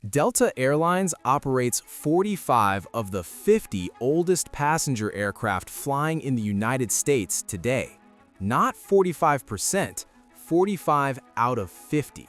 Delta Airlines operates 45 of the 50 oldest passenger aircraft flying in the United States today. Not 45%, 45 out of 50.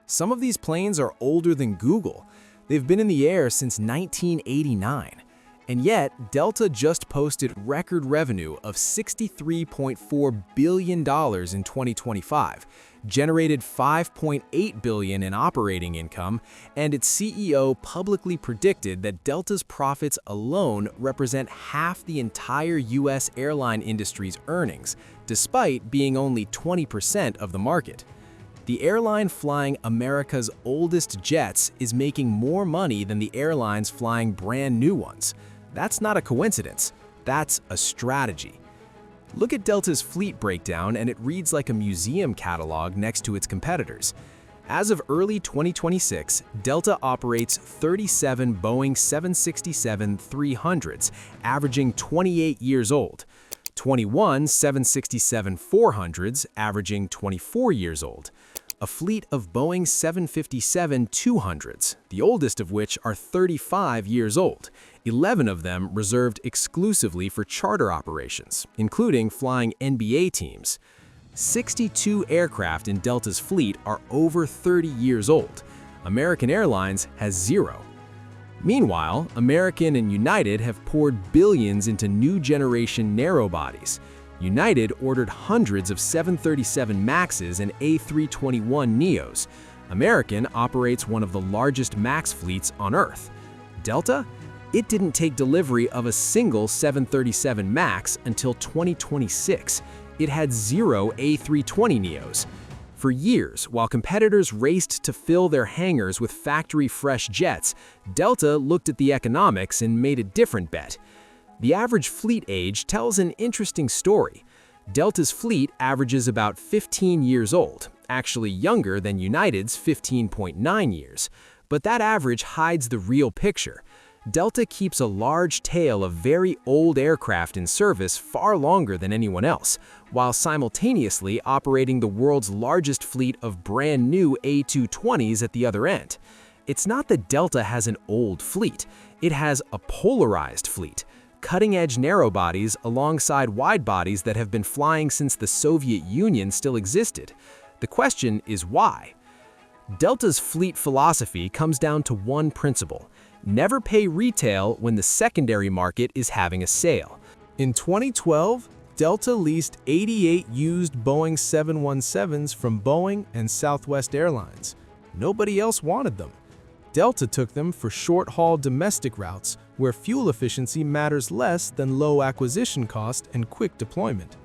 Some of these planes are older than Google. They've been in the air since 1989. And yet, Delta just posted record revenue of $63.4 billion in 2025, generated $5.8 billion in operating income, and its CEO publicly predicted that Delta's profits alone represent half the entire U.S. airline industry's earnings, despite being only 20% of the market. The airline flying America's oldest jets is making more money than the airlines flying brand new ones. That's not a coincidence, that's a strategy. Look at Delta's fleet breakdown and it reads like a museum catalog next to its competitors. As of early 2026, Delta operates 37 Boeing 767-300s, averaging 28 years old, 21 767-400s, averaging 24 years old, a fleet of Boeing 757-200s, the oldest of which are 35 years old, 11 of them reserved exclusively for charter operations, including flying NBA teams. 62 aircraft in Delta's fleet are over 30 years old. American Airlines has 0. Meanwhile, American and United have poured billions into new generation narrow bodies. United ordered hundreds of 737 MAXs and A321neos. American operates one of the largest MAX fleets on Earth. Delta? It didn't take delivery of a single 737 MAX until 2026. It had 0 A320neos. For years, while competitors raced to fill their hangars with factory-fresh jets, Delta looked at the economics and made a different bet. The average fleet age tells an interesting story. Delta's fleet averages about 15 years old, actually younger than United's 15.9 years. But that average hides the real picture. Delta keeps a large tail of very old aircraft in service far longer than anyone else, while simultaneously operating the world's largest fleet of brand new A220s at the other end. It's not that Delta has an old fleet, it has a polarized fleet. Cutting-edge narrow-bodies alongside wide-bodies that have been flying since the Soviet Union still existed. The question is why? Delta's fleet philosophy comes down to one principle: never pay retail when the secondary market is having a sale. In 2012, Delta leased 88 used Boeing 717s from Boeing and Southwest Airlines. Nobody else wanted them. Delta took them for short-haul domestic routes where fuel efficiency matters less than low acquisition cost and quick deployment.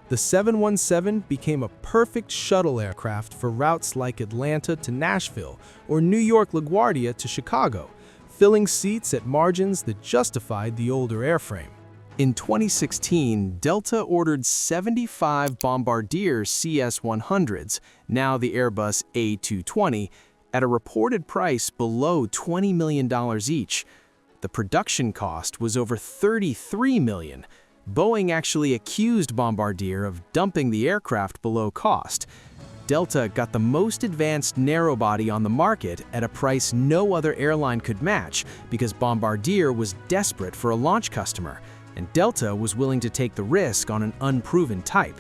The 717 became a perfect shuttle aircraft for routes like Atlanta to Nashville or New York LaGuardia to Chicago, filling seats at margins that justified the older airframe. In 2016, Delta ordered 75 Bombardier CS-100s, now the Airbus A220, at a reported price below $20 million each. The production cost was over $33 million. Boeing actually accused Bombardier of dumping the aircraft below cost. Delta got the most advanced narrow-body on the market at a price no other airline could match because Bombardier was desperate for a launch customer, and Delta was willing to take the risk on an unproven type.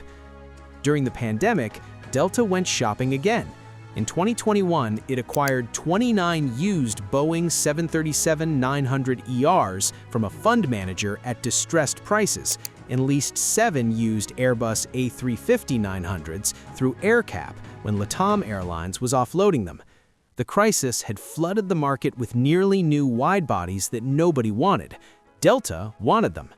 During the pandemic, Delta went shopping again. In 2021, it acquired 29 used Boeing 737-900ERs from a fund manager at distressed prices and leased 7 used Airbus A350-900s through AerCap when LATAM Airlines was offloading them. The crisis had flooded the market with nearly new wide-bodies that nobody wanted. Delta wanted them.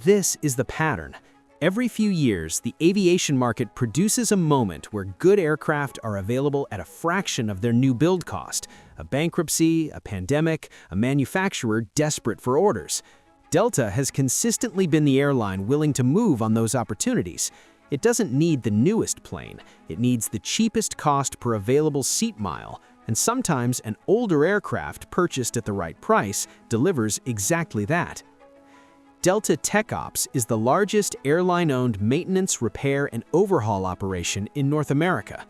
This is the pattern. Every few years, the aviation market produces a moment where good aircraft are available at a fraction of their new build cost. A bankruptcy, a pandemic, a manufacturer desperate for orders. Delta has consistently been the airline willing to move on those opportunities. It doesn't need the newest plane. It needs the cheapest cost per available seat mile. And sometimes an older aircraft purchased at the right price delivers exactly that. Delta TechOps is the largest airline-owned maintenance, repair, and overhaul operation in North America.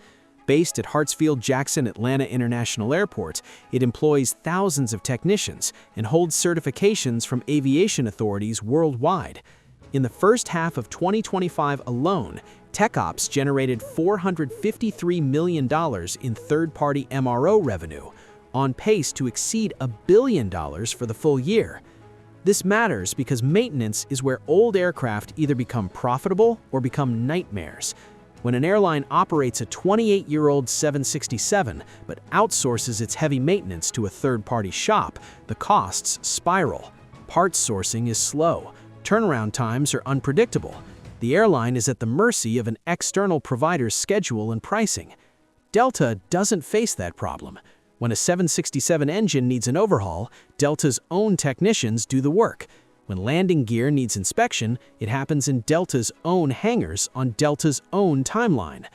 Based at Hartsfield-Jackson Atlanta International Airport, it employs thousands of technicians and holds certifications from aviation authorities worldwide. In the first half of 2025 alone, TechOps generated $453 million in third-party MRO revenue, on pace to exceed $1 billion for the full year. This matters because maintenance is where old aircraft either become profitable or become nightmares. When an airline operates a 28-year-old 767 but outsources its heavy maintenance to a third-party shop, the costs spiral. Parts sourcing is slow. Turnaround times are unpredictable. The airline is at the mercy of an external provider's schedule and pricing. Delta doesn't face that problem. When a 767 engine needs an overhaul, Delta's own technicians do the work. When landing gear needs inspection, it happens in Delta's own hangars on Delta's own timeline.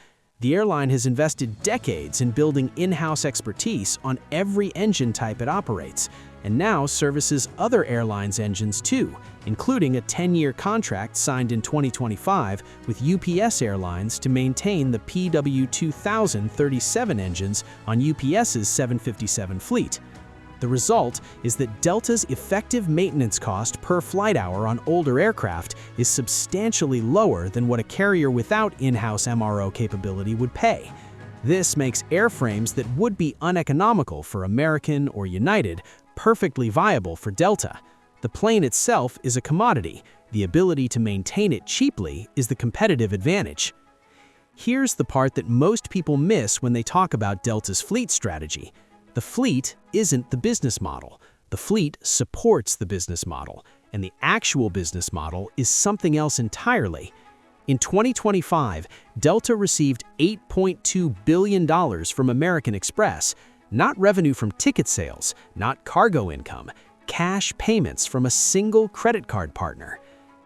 The airline has invested decades in building in-house expertise on every engine type it operates, and now services other airlines' engines too, including a 10-year contract signed in 2025 with UPS Airlines to maintain the PW2037 engines on UPS's 757 fleet. The result is that Delta's effective maintenance cost per flight hour on older aircraft is substantially lower than what a carrier without in-house MRO capability would pay. This makes airframes that would be uneconomical for American or United perfectly viable for Delta. The plane itself is a commodity. The ability to maintain it cheaply is the competitive advantage. Here's the part that most people miss when they talk about Delta's fleet strategy. The fleet isn't the business model. The fleet supports the business model, and the actual business model is something else entirely. In 2025, Delta received $8.2 billion from American Express, not revenue from ticket sales, not cargo income, cash payments from a single credit card partner.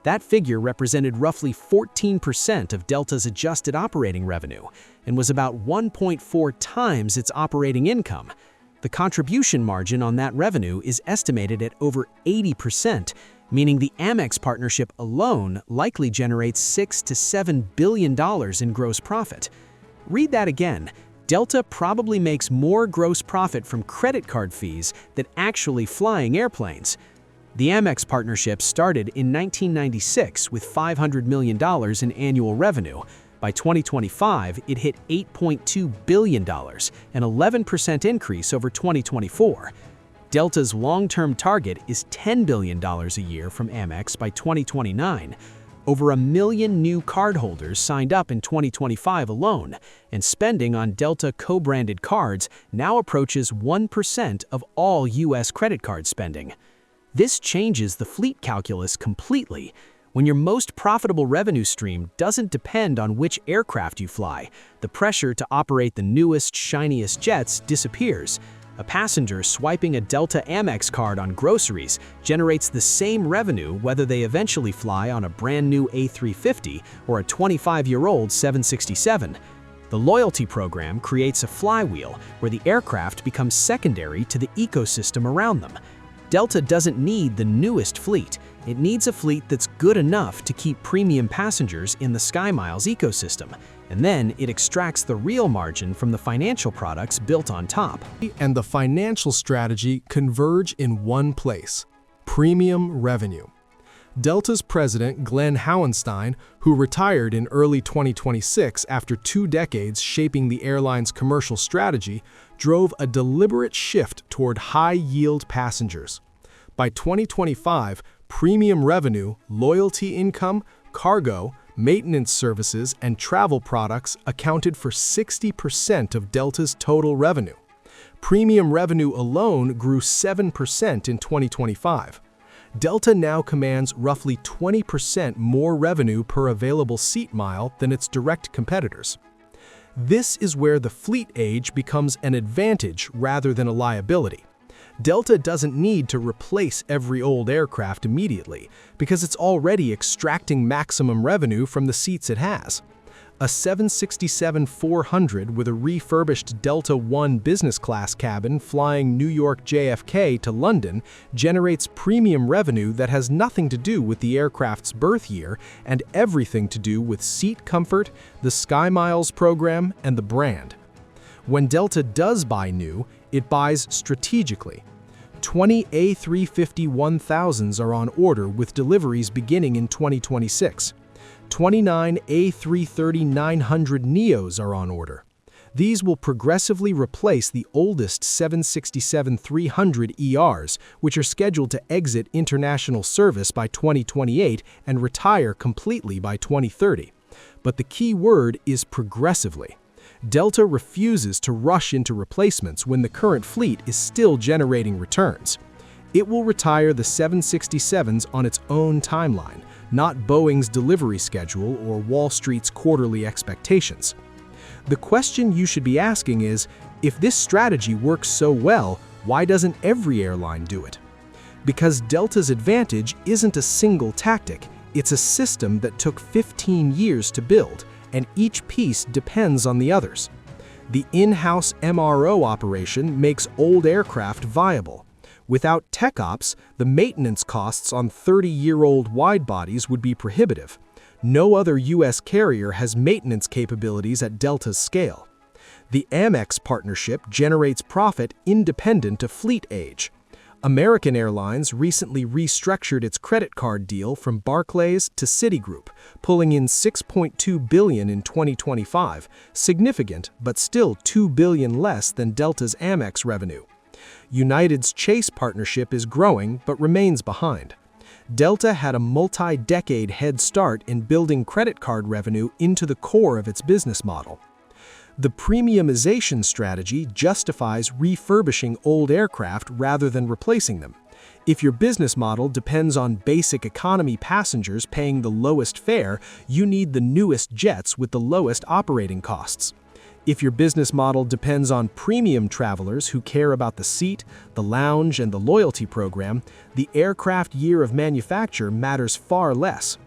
That figure represented roughly 14% of Delta's adjusted operating revenue and was about 1.4 times its operating income. The contribution margin on that revenue is estimated at over 80%, meaning the Amex partnership alone likely generates $6 to $7 billion in gross profit. Read that again. Delta probably makes more gross profit from credit card fees than actually flying airplanes. The Amex partnership started in 1996 with $500 million in annual revenue. By 2025, it hit $8.2 billion, an 11% increase over 2024. Delta's long-term target is $10 billion a year from Amex by 2029. Over 1 million new cardholders signed up in 2025 alone, and spending on Delta co-branded cards now approaches 1% of all U.S. credit card spending. This changes the fleet calculus completely. When your most profitable revenue stream doesn't depend on which aircraft you fly, the pressure to operate the newest, shiniest jets disappears. A passenger swiping a Delta Amex card on groceries generates the same revenue whether they eventually fly on a brand new A350 or a 25-year-old 767. The loyalty program creates a flywheel where the aircraft becomes secondary to the ecosystem around them. Delta doesn't need the newest fleet. It needs a fleet that's good enough to keep premium passengers in the SkyMiles ecosystem, and then it extracts the real margin from the financial products built on top. And the financial strategy converge in one place: premium revenue. Delta's president, Glenn Hauenstein, who retired in early 2026 after 2 decades shaping the airline's commercial strategy, drove a deliberate shift toward high-yield passengers. By 2025, premium revenue, loyalty income, cargo, maintenance services, and travel products accounted for 60% of Delta's total revenue. Premium revenue alone grew 7% in 2025. Delta now commands roughly 20% more revenue per available seat mile than its direct competitors. This is where the fleet age becomes an advantage rather than a liability. Delta doesn't need to replace every old aircraft immediately because it's already extracting maximum revenue from the seats it has. A 767-400 with a refurbished Delta One business class cabin flying New York JFK to London generates premium revenue that has nothing to do with the aircraft's birth year and everything to do with seat comfort, the SkyMiles program, and the brand. When Delta does buy new, it buys strategically. 20 A350-1000s are on order with deliveries beginning in 2026. 29 A330-900 Neos are on order. These will progressively replace the oldest 767-300 ERs, which are scheduled to exit international service by 2028 and retire completely by 2030. But the key word is progressively. Delta refuses to rush into replacements when the current fleet is still generating returns. It will retire the 767s on its own timeline, not Boeing's delivery schedule or Wall Street's quarterly expectations. The question you should be asking is, if this strategy works so well, why doesn't every airline do it? Because Delta's advantage isn't a single tactic, it's a system that took 15 years to build, and each piece depends on the others. The in-house MRO operation makes old aircraft viable. Without tech ops, the maintenance costs on 30-year-old wide-bodies would be prohibitive. No other U.S. carrier has maintenance capabilities at Delta's scale. The Amex partnership generates profit independent of fleet age. American Airlines recently restructured its credit card deal from Barclays to Citigroup, pulling in $6.2 billion in 2025, significant but still $2 billion less than Delta's Amex revenue. United's Chase partnership is growing but remains behind. Delta had a multi-decade head start in building credit card revenue into the core of its business model. The premiumization strategy justifies refurbishing old aircraft rather than replacing them. If your business model depends on basic economy passengers paying the lowest fare, you need the newest jets with the lowest operating costs. If your business model depends on premium travelers who care about the seat, the lounge, and the loyalty program, the aircraft year of manufacture matters far less.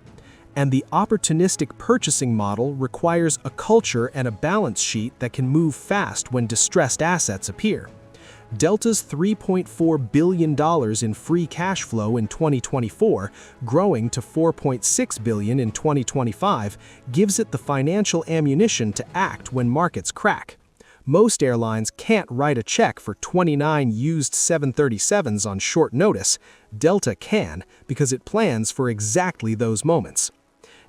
And the opportunistic purchasing model requires a culture and a balance sheet that can move fast when distressed assets appear. Delta's $3.4 billion in free cash flow in 2024, growing to $4.6 billion in 2025, gives it the financial ammunition to act when markets crack. Most airlines can't write a check for 29 used 737s on short notice. Delta can, because it plans for exactly those moments.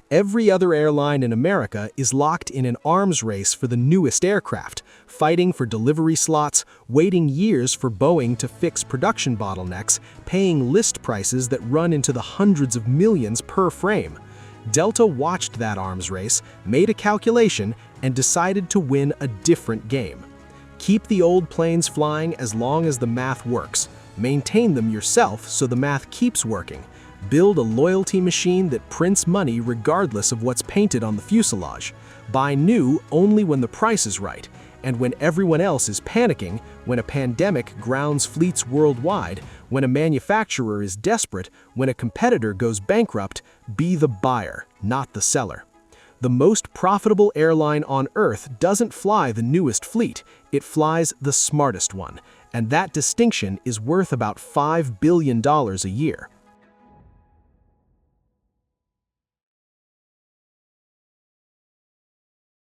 Every other airline in America is locked in an arms race for the newest aircraft, fighting for delivery slots, waiting years for Boeing to fix production bottlenecks, paying list prices that run into the hundreds of millions per frame. Delta watched that arms race, made a calculation, and decided to win a different game. Keep the old planes flying as long as the math works. Maintain them yourself so the math keeps working. Build a loyalty machine that prints money regardless of what's painted on the fuselage. Buy new only when the price is right, and when everyone else is panicking, when a pandemic grounds fleets worldwide, when a manufacturer is desperate, when a competitor goes bankrupt, be the buyer, not the seller. The most profitable airline on Earth doesn't fly the newest fleet, it flies the smartest one, and that distinction is worth about $5 billion a year.